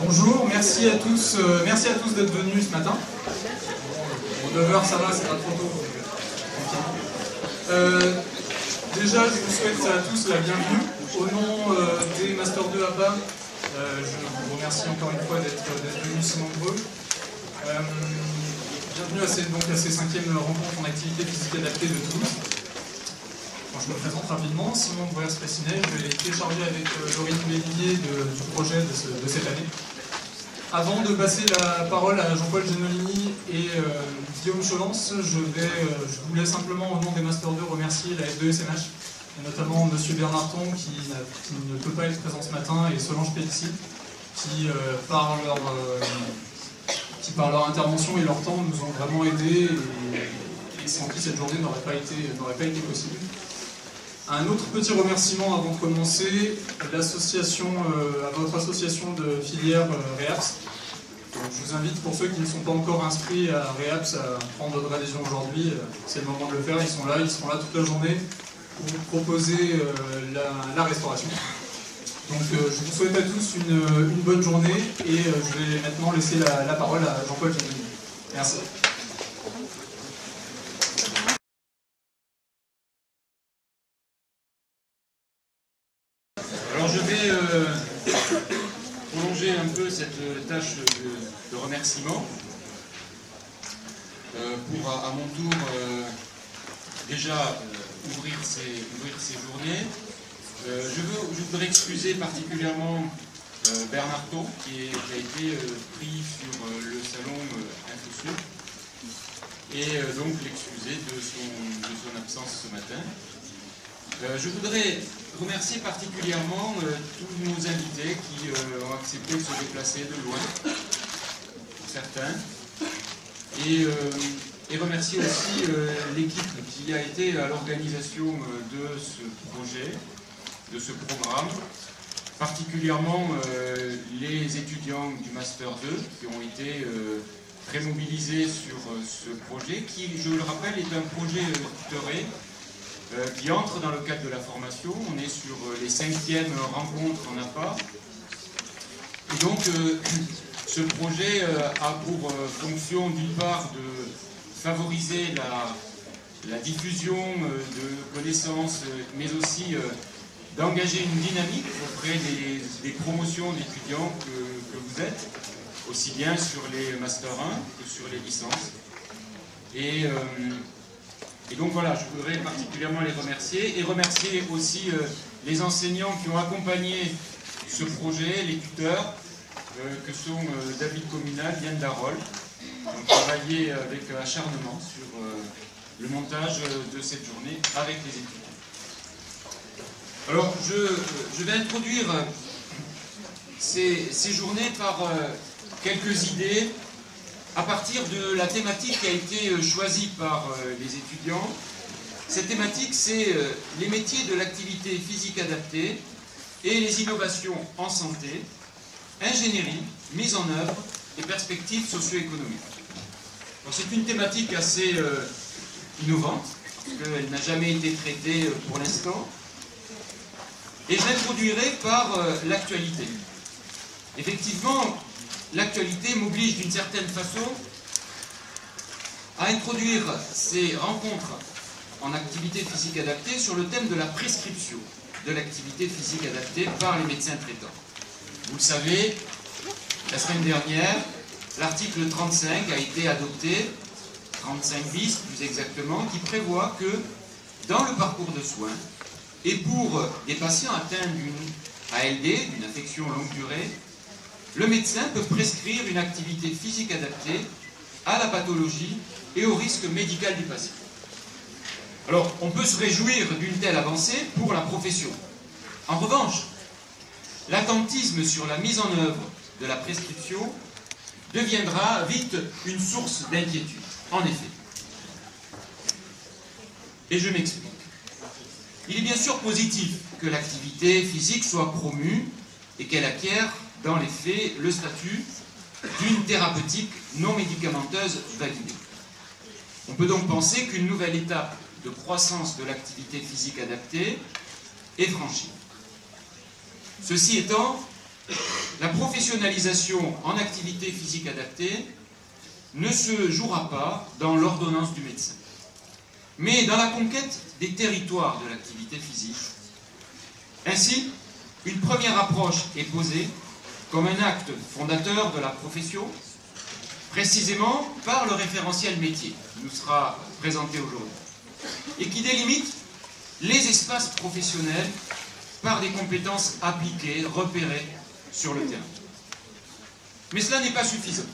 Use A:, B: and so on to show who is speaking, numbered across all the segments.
A: Bonjour, merci à tous d'être venus ce matin. Bon, 9h ça va, c'est pas trop tôt. Déjà, je vous souhaite à tous la bienvenue. Au nom des Master 2 APA, je vous remercie encore une fois d'être venus si nombreux. Bienvenue à ces 5e rencontres en activité physique adaptée de Toulouse. Je me présente rapidement, Simon Breuer-Spessinet, j'ai été chargé avec Laurine Bélivier du projet de cette année. Avant de passer la parole à Jean-Paul Genolini et Guillaume Cholance, je voulais simplement, au nom des Master 2, remercier la F2SMH, et notamment M. Bernardton, qui ne peut pas être présent ce matin, et Solange Pellissier, qui, par leur intervention et leur temps, nous ont vraiment aidés, et sans qui cette journée n'aurait pas été possible. Un autre petit remerciement avant de commencer, à votre association de filière REAPS. Donc, je vous invite, pour ceux qui ne sont pas encore inscrits à REAPS, à prendre votre adhésion aujourd'hui. C'est le moment de le faire, ils seront là toute la journée pour vous proposer la restauration. Donc je vous souhaite à tous une bonne journée et je vais maintenant laisser la parole à Jean-Paul Genolini. Merci.
B: Alors je vais prolonger un peu cette tâche de remerciement pour à mon tour déjà ouvrir ces journées. Je voudrais excuser particulièrement Bernardton qui a été pris sur le salon Infosur et donc l'excuser de son absence ce matin. Je voudrais remercier particulièrement tous nos invités qui ont accepté de se déplacer de loin, pour certains, et remercier aussi l'équipe qui a été à l'organisation de ce projet, de ce programme, particulièrement les étudiants du Master 2 qui ont été très mobilisés sur ce projet qui, je le rappelle, est un projet tutoré qui entre dans le cadre de la formation. On est sur les 5e rencontres en APA. Et donc, ce projet a pour fonction, d'une part, de favoriser la diffusion de connaissances, mais aussi d'engager une dynamique auprès des promotions d'étudiants que vous êtes, aussi bien sur les Master 1 que sur les licences. Et donc voilà, je voudrais particulièrement les remercier et remercier aussi les enseignants qui ont accompagné ce projet, les tuteurs, que sont David Communal, Yann Darol, qui ont travaillé avec acharnement sur le montage de cette journée avec les étudiants. Alors, je vais introduire ces journées par quelques idées à partir de la thématique qui a été choisie par les étudiants. Cette thématique, c'est les métiers de l'activité physique adaptée et les innovations en santé, ingénierie, mise en œuvre et perspectives socio-économiques. C'est une thématique assez innovante, parce qu'elle n'a jamais été traitée pour l'instant. Et je l'introduirai par l'actualité. Effectivement, l'actualité m'oblige d'une certaine façon à introduire ces rencontres en activité physique adaptée sur le thème de la prescription de l'activité physique adaptée par les médecins traitants. Vous le savez, la semaine dernière, l'article 35 a été adopté, 35 bis plus exactement, qui prévoit que dans le parcours de soins, et pour des patients atteints d'une ALD, d'une affection longue durée, le médecin peut prescrire une activité physique adaptée à la pathologie et au risque médical du patient. Alors, on peut se réjouir d'une telle avancée pour la profession. En revanche, l'attentisme sur la mise en œuvre de la prescription deviendra vite une source d'inquiétude. En effet. Et je m'explique. Il est bien sûr positif que l'activité physique soit promue et qu'elle acquiert, dans les faits, le statut d'une thérapeutique non médicamenteuse validée. On peut donc penser qu'une nouvelle étape de croissance de l'activité physique adaptée est franchie. Ceci étant, la professionnalisation en activité physique adaptée ne se jouera pas dans l'ordonnance du médecin, mais dans la conquête des territoires de l'activité physique. Ainsi, une première approche est posée comme un acte fondateur de la profession, précisément par le référentiel métier, qui nous sera présenté aujourd'hui, et qui délimite les espaces professionnels par des compétences appliquées, repérées sur le terrain. Mais cela n'est pas suffisant.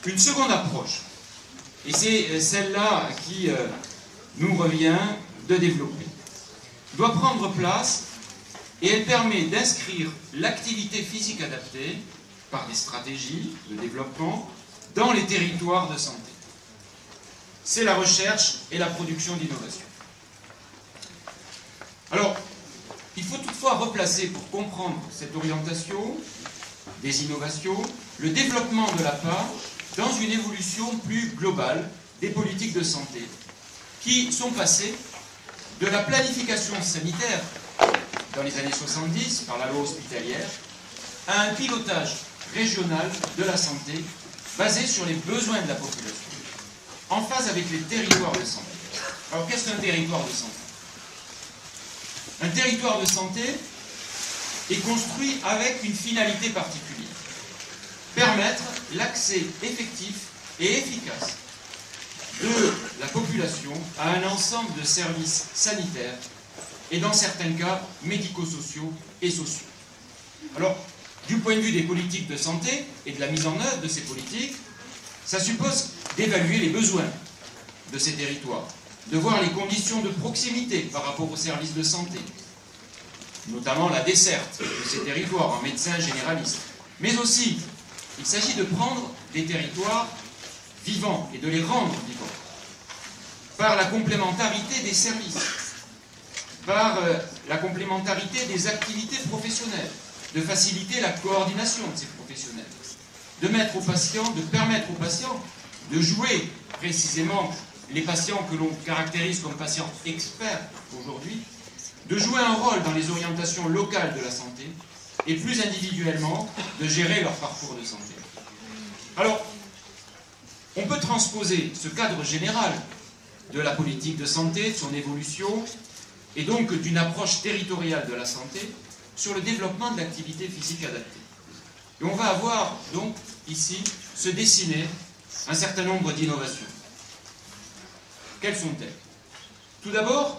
B: Une seconde approche, et c'est celle-là qui nous revient de développer, doit prendre place et elle permet d'inscrire l'activité physique adaptée par des stratégies de développement dans les territoires de santé. C'est la recherche et la production d'innovation. Alors, il faut toutefois replacer, pour comprendre cette orientation des innovations, le développement de l'APA dans une évolution plus globale des politiques de santé, qui sont passées de la planification sanitaire dans les années 70 par la loi hospitalière à un pilotage régional de la santé basé sur les besoins de la population, en phase avec les territoires de santé. Alors qu'est-ce qu'un territoire de santé? Un territoire de santé est construit avec une finalité particulière: permettre l'accès effectif et efficace de la population à un ensemble de services sanitaires et, dans certains cas, médico-sociaux et sociaux. Alors, du point de vue des politiques de santé et de la mise en œuvre de ces politiques, ça suppose d'évaluer les besoins de ces territoires, de voir les conditions de proximité par rapport aux services de santé, notamment la desserte de ces territoires en médecins généralistes. Mais aussi, il s'agit de prendre des territoires vivants et de les rendre vivants par la complémentarité des services, par la complémentarité des activités professionnelles, de faciliter la coordination de ces professionnels, de permettre aux patients de jouer précisément les patients que l'on caractérise comme patients experts aujourd'hui, de jouer un rôle dans les orientations locales de la santé et plus individuellement de gérer leur parcours de santé. Alors, on peut transposer ce cadre général de la politique de santé, de son évolution, et donc d'une approche territoriale de la santé sur le développement de l'activité physique adaptée. Et on va avoir donc ici se dessiner un certain nombre d'innovations. Quelles sont-elles? Tout d'abord,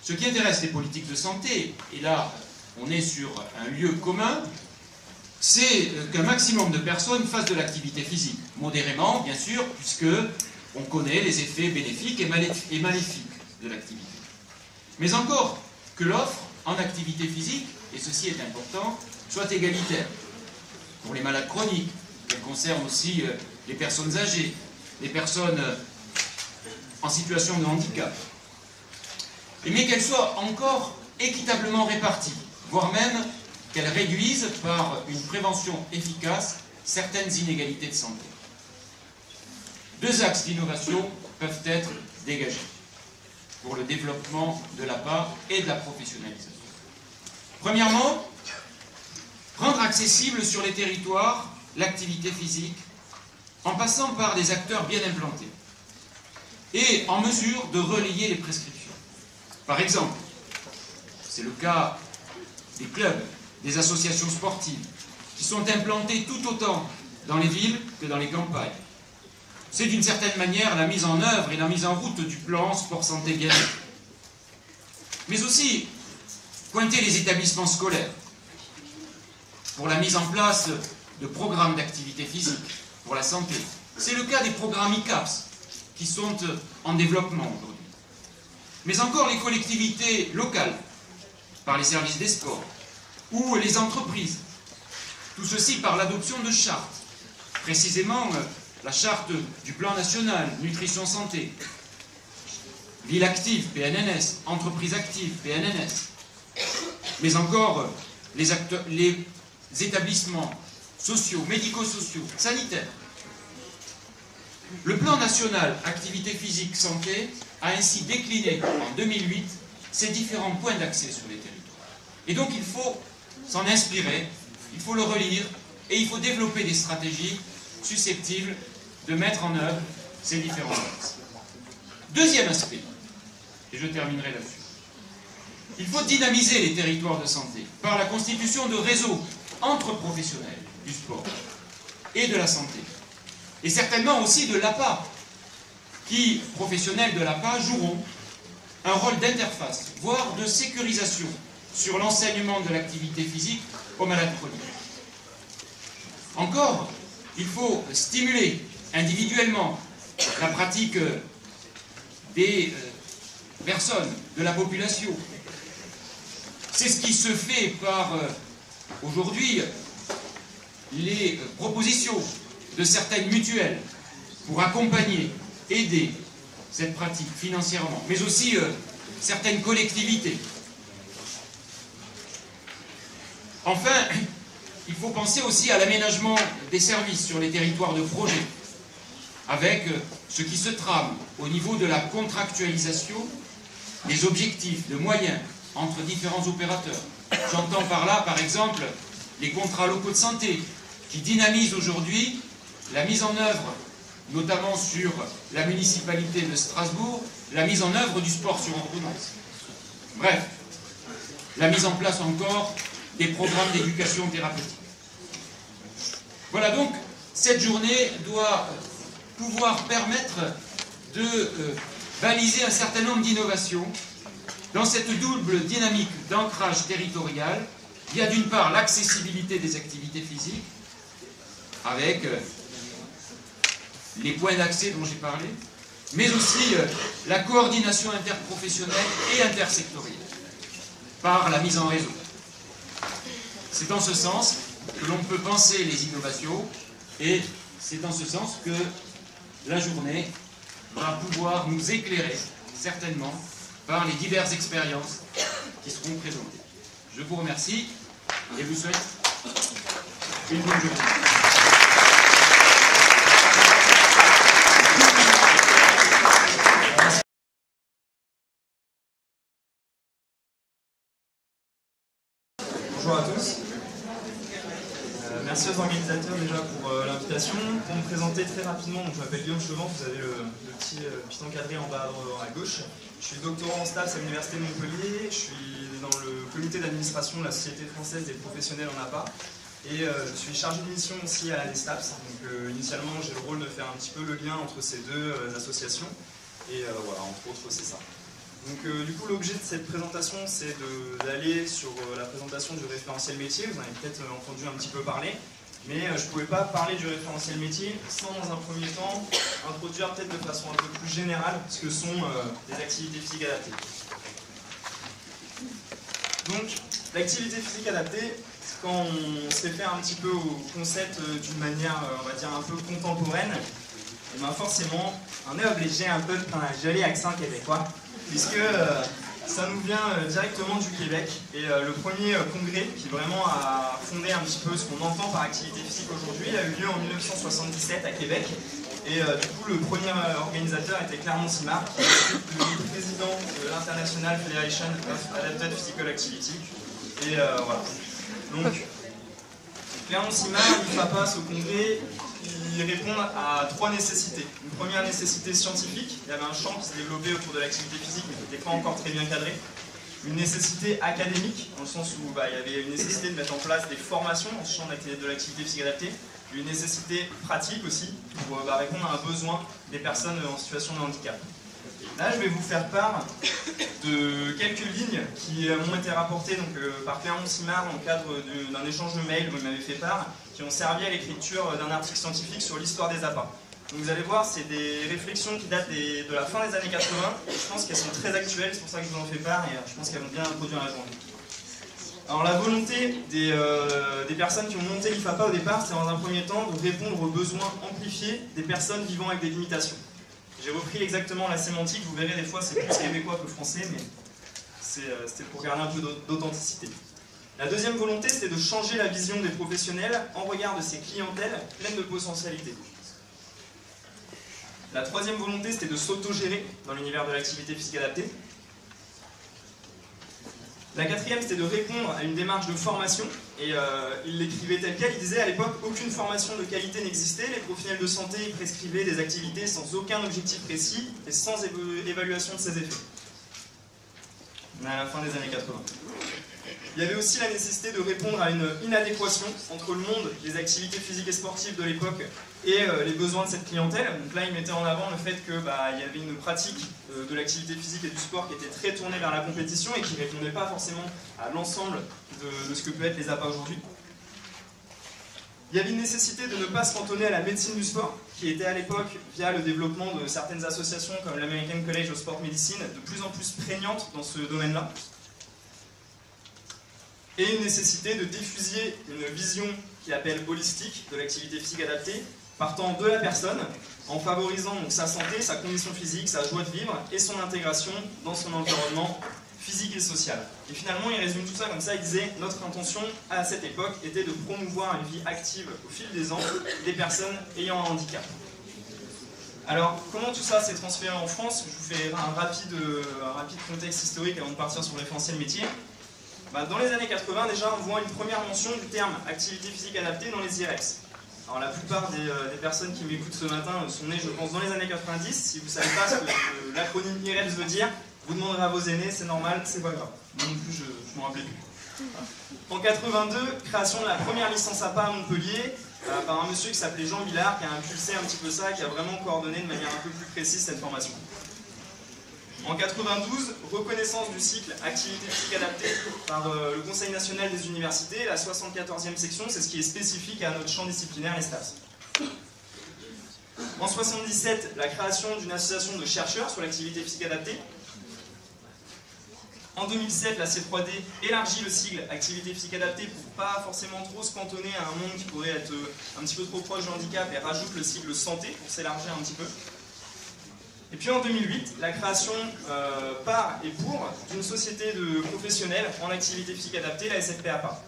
B: ce qui intéresse les politiques de santé, et là on est sur un lieu commun, c'est qu'un maximum de personnes fassent de l'activité physique, modérément bien sûr, puisque on connaît les effets bénéfiques et maléfiques de l'activité. Mais encore que l'offre en activité physique, et ceci est important, soit égalitaire pour les malades chroniques, qu'elle concerne aussi les personnes âgées, les personnes en situation de handicap, mais qu'elle soit encore équitablement répartie, voire même qu'elle réduise par une prévention efficace certaines inégalités de santé. Deux axes d'innovation peuvent être dégagés pour le développement de l'APA et de la professionnalisation. Premièrement, rendre accessible sur les territoires l'activité physique en passant par des acteurs bien implantés et en mesure de relayer les prescriptions. Par exemple, c'est le cas des clubs, des associations sportives, qui sont implantés tout autant dans les villes que dans les campagnes. C'est d'une certaine manière la mise en œuvre et la mise en route du plan sport santé bien-être. Mais aussi pointer les établissements scolaires pour la mise en place de programmes d'activité physique pour la santé. C'est le cas des programmes ICAPS qui sont en développement aujourd'hui. Mais encore les collectivités locales par les services des sports ou les entreprises. Tout ceci par l'adoption de chartes, précisément la charte du plan national nutrition santé, ville active PNNS, entreprise active PNNS, mais encore les établissements sociaux, médico-sociaux, sanitaires. Le plan national activité physique santé a ainsi décliné en 2008 ces différents points d'accès sur les territoires. Et donc il faut s'en inspirer, il faut le relire et il faut développer des stratégies susceptibles de mettre en œuvre ces différents axes. Deuxième aspect, et je terminerai là-dessus. Il faut dynamiser les territoires de santé par la constitution de réseaux entre professionnels du sport et de la santé. Et certainement aussi de l'APA, qui, professionnels de l'APA, joueront un rôle d'interface, voire de sécurisation sur l'enseignement de l'activité physique aux malades chroniques. Encore, il faut stimuler individuellement la pratique des personnes, de la population. C'est ce qui se fait par, aujourd'hui, les propositions de certaines mutuelles pour accompagner, aider cette pratique financièrement, mais aussi certaines collectivités. Enfin, il faut penser aussi à l'aménagement des services sur les territoires de projet, avec ce qui se trame au niveau de la contractualisation des objectifs, de moyens entre différents opérateurs. J'entends par là, par exemple, les contrats locaux de santé, qui dynamisent aujourd'hui la mise en œuvre, notamment sur la municipalité de Strasbourg, la mise en œuvre du sport sur ordonnance. Bref, la mise en place encore des programmes d'éducation thérapeutique. Voilà donc, cette journée doit pouvoir permettre de baliser un certain nombre d'innovations dans cette double dynamique d'ancrage territorial. Il y a d'une part l'accessibilité des activités physiques, avec les points d'accès dont j'ai parlé, mais aussi la coordination interprofessionnelle et intersectorielle, par la mise en réseau. C'est dans ce sens que l'on peut penser les innovations, et c'est dans ce sens que la journée va pouvoir nous éclairer, certainement, par les diverses expériences qui seront présentées. Je vous remercie et vous souhaite une bonne journée.
C: Bonjour à tous. Merci aux organisateurs déjà pour l'invitation. Pour me présenter très rapidement, je m'appelle Guillaume Chevant, vous avez le petit encadré en bas à gauche. Je suis doctorant en STAPS à l'Université de Montpellier, je suis dans le comité d'administration de la Société française des professionnels en APA et je suis chargé de mission aussi à la STAPS. Donc initialement j'ai le rôle de faire un petit peu le lien entre ces deux associations et voilà, entre autres c'est ça. Donc du coup l'objet de cette présentation c'est d'aller sur la présentation du référentiel métier, vous en avez peut-être entendu un petit peu parler, mais je ne pouvais pas parler du référentiel métier sans dans un premier temps introduire peut-être de façon un peu plus générale ce que sont les activités physiques adaptées. Donc l'activité physique adaptée, quand on se réfère un petit peu au concept d'une manière on va dire un peu contemporaine, et bien forcément on est obligé un peu de prendre un joli accent québécois, puisque ça nous vient directement du Québec. Et le premier congrès qui vraiment a fondé un petit peu ce qu'on entend par activité physique aujourd'hui a eu lieu en 1977 à Québec. Et du coup, le premier organisateur était Clermont Simard, qui est le président de l'International Federation of Adapted Physical Activity. Et voilà. Donc, Clermont Simard, il fait pas ce congrès. Ils répondent à trois nécessités. Une première nécessité scientifique, il y avait un champ qui se développait autour de l'activité physique mais qui n'était pas encore très bien cadré. Une nécessité académique, dans le sens où il y avait une nécessité de mettre en place des formations dans ce champ de l'activité physique adaptée. Une nécessité pratique aussi, pour répondre à un besoin des personnes en situation de handicap. Là, je vais vous faire part de quelques lignes qui m'ont été rapportées donc, par Clermont Simard dans le cadre d'un échange de mails où il m'avait fait part, qui ont servi à l'écriture d'un article scientifique sur l'histoire des APA. Donc vous allez voir, c'est des réflexions qui datent de la fin des années 80, et je pense qu'elles sont très actuelles, c'est pour ça que je vous en fais part, et je pense qu'elles vont bien introduire la journée. Alors la volonté des personnes qui ont monté l'IFAPA au départ, c'est dans un premier temps de répondre aux besoins amplifiés des personnes vivant avec des limitations. J'ai repris exactement la sémantique, vous verrez des fois c'est plus québécois que français, mais c'était pour garder un peu d'authenticité. La deuxième volonté, c'était de changer la vision des professionnels en regard de ces clientèles pleines de potentialités. La troisième volonté, c'était de s'auto-gérer dans l'univers de l'activité physique adaptée. La quatrième, c'était de répondre à une démarche de formation, et il l'écrivait tel quel, il disait à l'époque, aucune formation de qualité n'existait, les professionnels de santé prescrivaient des activités sans aucun objectif précis et sans évaluation de ses effets. On est à la fin des années 80. Il y avait aussi la nécessité de répondre à une inadéquation entre le monde des activités physiques et sportives de l'époque et les besoins de cette clientèle. Donc là, il mettait en avant le fait qu'il y avait une pratique de l'activité physique et du sport qui était très tournée vers la compétition et qui ne répondait pas forcément à l'ensemble de ce que peut être les APA aujourd'hui. Il y avait une nécessité de ne pas se cantonner à la médecine du sport, qui était à l'époque, via le développement de certaines associations comme l'American College of Sport Medicine, de plus en plus prégnante dans ce domaine-là. Et une nécessité de diffuser une vision qu'il appelle holistique de l'activité physique adaptée, partant de la personne, en favorisant donc sa santé, sa condition physique, sa joie de vivre et son intégration dans son environnement physique et social. Et finalement, il résume tout ça comme ça, il disait « Notre intention à cette époque était de promouvoir une vie active au fil des ans des personnes ayant un handicap. » Alors, comment tout ça s'est transféré en France? Je vous fais un rapide contexte historique avant de partir sur le référentiel métier. Dans les années 80, déjà, on voit une première mention du terme activité physique adaptée dans les IREX. Alors, la plupart des personnes qui m'écoutent ce matin sont nées, je pense, dans les années 90. Si vous ne savez pas ce que l'acronyme IREX veut dire, vous demanderez à vos aînés, c'est normal, c'est pas grave. Moi non plus, je ne m'en rappelais plus. En 82, création de la première licence APA à Montpellier, par un monsieur qui s'appelait Jean Villard, qui a impulsé un petit peu ça, qui a vraiment coordonné de manière un peu plus précise cette formation. En 92, reconnaissance du cycle activité physique adaptée par le Conseil national des universités, la 74e section, c'est ce qui est spécifique à notre champ disciplinaire, les STAPS. En 77, la création d'une association de chercheurs sur l'activité physique adaptée. En 2007, la C3D élargit le sigle activité physique adaptée pour pas forcément trop se cantonner à un monde qui pourrait être un petit peu trop proche du handicap et rajoute le sigle santé pour s'élargir un petit peu. Et puis en 2008, la création par et pour d'une société de professionnels en activité physique adaptée, la SFPAPA.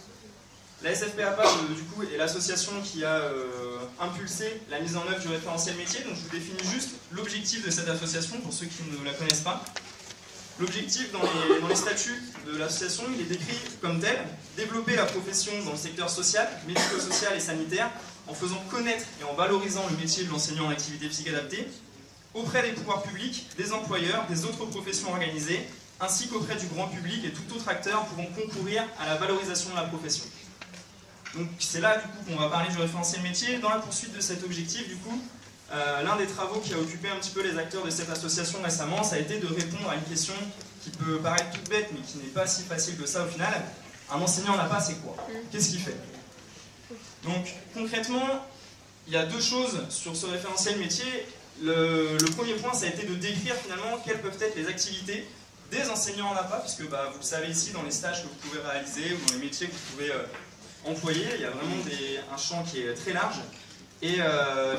C: La SFPAPA, du coup, est l'association qui a impulsé la mise en œuvre du référentiel métier. Donc je vous définis juste l'objectif de cette association pour ceux qui ne la connaissent pas. L'objectif dans les statuts de l'association, il est décrit comme tel: développer la profession dans le secteur social, médico-social et sanitaire, en faisant connaître et en valorisant le métier de l'enseignant en activité physique adaptée, auprès des pouvoirs publics, des employeurs, des autres professions organisées, ainsi qu'auprès du grand public et tout autre acteur pouvant concourir à la valorisation de la profession. Donc c'est là du coup qu'on va parler du référentiel métier. Dans la poursuite de cet objectif, du coup, l'un des travaux qui a occupé un petit peu les acteurs de cette association récemment, ça a été de répondre à une question qui peut paraître toute bête, mais qui n'est pas si facile que ça au final. Un enseignant en APA, c'est quoi? Qu'est-ce qu'il fait? Donc concrètement, il y a deux choses sur ce référentiel métier. Le premier point, ça a été de décrire finalement quelles peuvent être les activités des enseignants en APA, puisque vous le savez ici, dans les stages que vous pouvez réaliser ou dans les métiers que vous pouvez employer, il y a vraiment un champ qui est très large. Et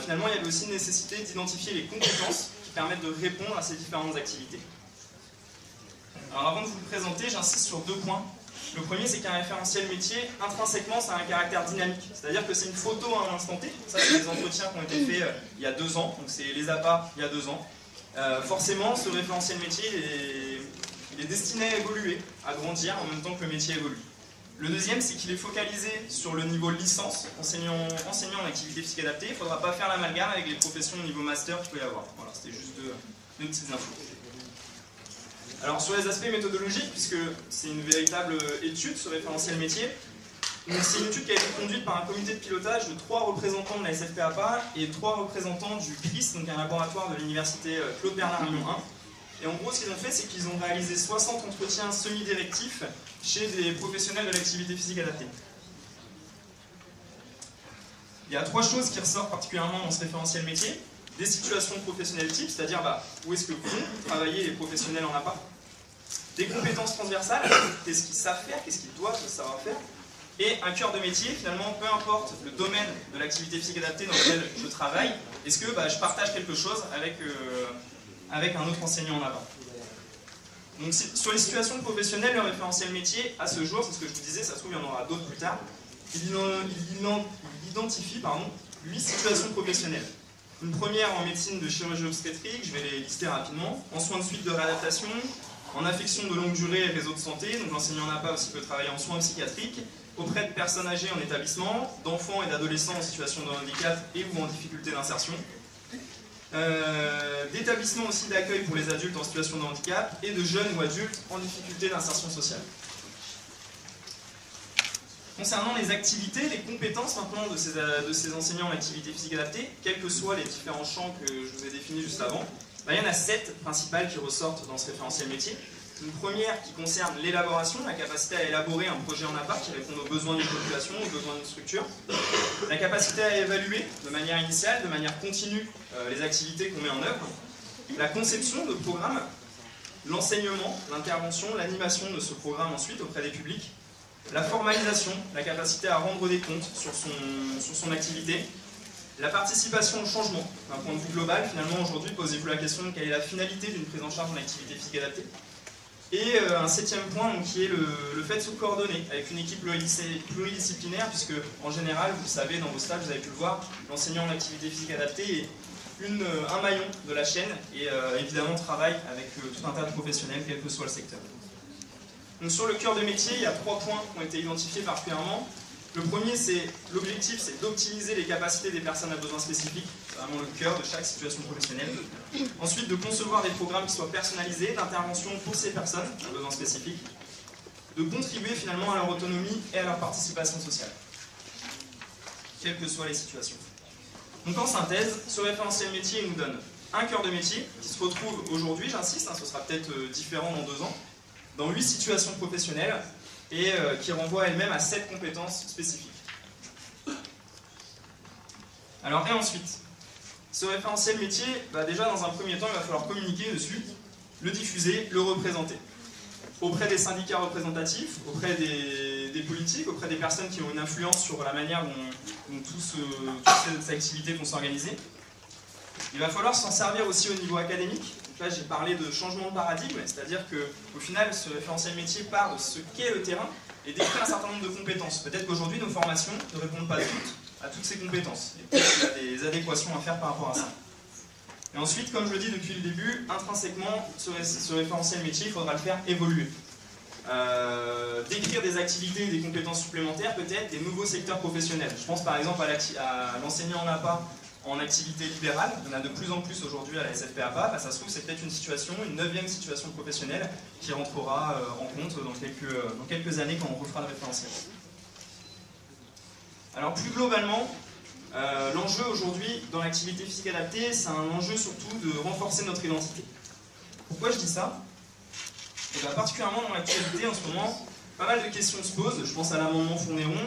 C: finalement, il y avait aussi une nécessité d'identifier les compétences qui permettent de répondre à ces différentes activités. Alors avant de vous le présenter, j'insiste sur deux points. Le premier, c'est qu'un référentiel métier, intrinsèquement, ça a un caractère dynamique. C'est-à-dire que c'est une photo à un instant T. Ça, c'est des entretiens qui ont été faits il y a 2 ans. Donc c'est les APA il y a 2 ans. Forcément, ce référentiel métier, il est destiné à évoluer, à grandir en même temps que le métier évolue. Le deuxième, c'est qu'il est focalisé sur le niveau licence, enseignant en activité physique adaptée. Il ne faudra pas faire l'amalgame avec les professions au niveau master qu'il peut y avoir. Voilà, c'était juste deux petites infos. Alors sur les aspects méthodologiques, puisque c'est une véritable étude, ce référentiel métier, c'est une étude qui a été conduite par un comité de pilotage de 3 représentants de la SFPAPA et 3 représentants du CRIS, donc un laboratoire de l'université Claude Bernard Lyon 1. Et en gros, ce qu'ils ont fait, c'est qu'ils ont réalisé 60 entretiens semi-directifs chez des professionnels de l'activité physique adaptée. Il y a 3 choses qui ressortent particulièrement dans ce référentiel métier. Des situations professionnelles types, c'est-à-dire où est-ce que vont travailler les professionnels en APA. Des compétences transversales, qu'est-ce qu'ils savent faire, qu'est-ce qu'ils doivent savoir faire. Et un cœur de métier, finalement, peu importe le domaine de l'activité physique adaptée dans lequel je travaille, est-ce que je partage quelque chose avec un autre enseignant en APA. Donc sur les situations professionnelles, le référentiel métier, à ce jour, c'est ce que je vous disais, ça se trouve il y en aura d'autres plus tard, il identifie 8 situations professionnelles. Une première en médecine de chirurgie obstétrique, je vais les lister rapidement. En soins de suite de réadaptation, en affection de longue durée et réseau de santé, donc l'enseignant en APA aussi peut travailler en soins psychiatriques, auprès de personnes âgées en établissement, d'enfants et d'adolescents en situation de handicap et ou en difficulté d'insertion. D'établissements aussi d'accueil pour les adultes en situation de handicap et de jeunes ou adultes en difficulté d'insertion sociale. Concernant les activités, les compétences maintenant de ces enseignants en activité physique adaptée, quels que soient les différents champs que je vous ai définis juste avant, il y en a 7 principales qui ressortent dans ce référentiel métier. Une première qui concerne l'élaboration, la capacité à élaborer un projet en APA qui répond aux besoins d'une population, aux besoins d'une structure. La capacité à évaluer de manière initiale, de manière continue, les activités qu'on met en œuvre. La conception de programmes, l'enseignement, l'intervention, l'animation de ce programme ensuite auprès des publics. La formalisation, la capacité à rendre des comptes sur son activité. La participation au changement, d'un point de vue global, finalement aujourd'hui, posez-vous la question de quelle est la finalité d'une prise en charge en activité physique adaptée. Et un 7e point donc, qui est le fait de se coordonner avec une équipe pluridisciplinaire, puisque en général, vous le savez, dans vos stages, vous avez pu le voir, l'enseignant en activité physique adaptée est un maillon de la chaîne et évidemment travaille avec tout un tas de professionnels, quel que soit le secteur. Donc, sur le cœur de métier, il y a 3 points qui ont été identifiés particulièrement. Le premier, l'objectif, c'est d'optimiser les capacités des personnes à besoins spécifiques, c'est vraiment le cœur de chaque situation professionnelle. Ensuite, de concevoir des programmes qui soient personnalisés, d'intervention pour ces personnes à besoins spécifiques, de contribuer finalement à leur autonomie et à leur participation sociale, quelles que soient les situations. Donc en synthèse, ce référentiel métier nous donne un cœur de métier qui se retrouve aujourd'hui, j'insiste, ce sera peut-être différent dans 2 ans, dans 8 situations professionnelles, et qui renvoie elle-même à 7 compétences spécifiques. Alors, et ensuite, ce référentiel métier, déjà dans un premier temps, il va falloir communiquer dessus, le diffuser, le représenter. Auprès des syndicats représentatifs, auprès des politiques, auprès des personnes qui ont une influence sur la manière dont toutes ces activités vont s'organiser. Il va falloir s'en servir aussi au niveau académique. Là, j'ai parlé de changement de paradigme, c'est-à-dire qu'au final, ce référentiel métier part de ce qu'est le terrain et décrit un certain nombre de compétences. Peut-être qu'aujourd'hui, nos formations ne répondent pas toutes à toutes ces compétences. Et peut-être qu'il y a des adéquations à faire par rapport à ça. Et ensuite, comme je le dis depuis le début, intrinsèquement, ce référentiel métier, il faudra le faire évoluer. Décrire des activités et des compétences supplémentaires, peut-être des nouveaux secteurs professionnels. Je pense par exemple à l'enseignant en APA, en activité libérale, il y en a de plus en plus aujourd'hui à la SFPAPA, ça se trouve c'est peut-être une situation, une 9e situation professionnelle qui rentrera en compte dans quelques années quand on refera le référentiel. Alors plus globalement, l'enjeu aujourd'hui dans l'activité physique adaptée, c'est un enjeu surtout de renforcer notre identité. Pourquoi je dis ça? Et particulièrement dans l'actualité en ce moment, pas mal de questions se posent, je pense à l'amendement Fournéron,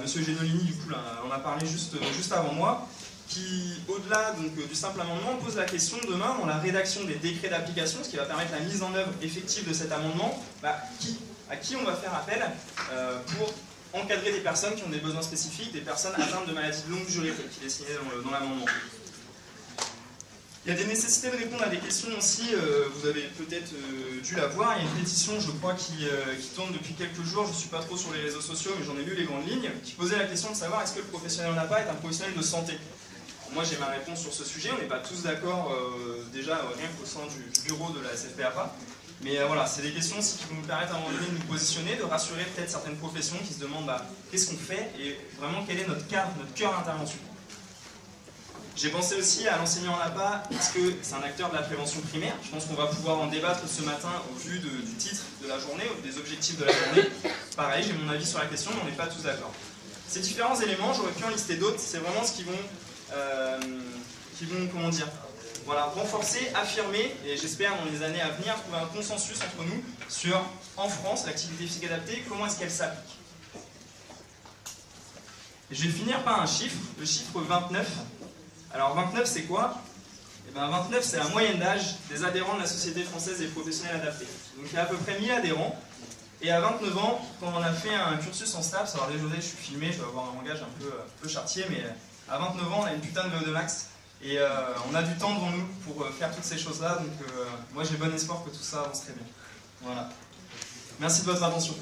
C: Monsieur Genolini du coup en a parlé juste avant moi, qui, au-delà du simple amendement, pose la question demain, dans la rédaction des décrets d'application, ce qui va permettre la mise en œuvre effective de cet amendement, à qui on va faire appel pour encadrer des personnes qui ont des besoins spécifiques, des personnes atteintes de maladies de longue durée, qui est signé dans l'amendement. Il y a des nécessités de répondre à des questions aussi, vous avez peut-être dû la voir, il y a une pétition, je crois, qui tourne depuis quelques jours, je ne suis pas trop sur les réseaux sociaux, mais j'en ai lu les grandes lignes, qui posait la question de savoir est-ce que le professionnel en APA est un professionnel de santé. Moi j'ai ma réponse sur ce sujet, on n'est pas tous d'accord déjà rien qu'au sein du bureau de la SFPAPA. Mais voilà, c'est des questions aussi qui vont nous permettre à un moment donné de nous positionner, de rassurer peut-être certaines professions qui se demandent qu'est-ce qu'on fait et vraiment quel est notre cœur d'intervention. J'ai pensé aussi à l'enseignant en APA, parce que c'est un acteur de la prévention primaire. Je pense qu'on va pouvoir en débattre ce matin au vu du titre de la journée, des objectifs de la journée. Pareil, j'ai mon avis sur la question, mais on n'est pas tous d'accord. Ces différents éléments, j'aurais pu en lister d'autres, c'est vraiment ce qui vont comment dire, voilà, renforcer, affirmer, et j'espère dans les années à venir trouver un consensus entre nous sur, en France, l'activité physique adaptée, comment est-ce qu'elle s'applique. Je vais finir par un chiffre, le chiffre 29. Alors 29 c'est quoi? Eh bien 29 c'est la moyenne d'âge des adhérents de la Société française des professionnels adaptés. Donc il y a à peu près 1000 adhérents, et à 29 ans, quand on a fait un cursus en STAPS, alors désolé je suis filmé, je vais avoir un langage un peu chartier, mais à 29 ans on a une putain de VO2 max, et on a du temps devant nous pour faire toutes ces choses-là, donc moi j'ai bon espoir que tout ça avance très bien. Voilà. Merci de votre attention.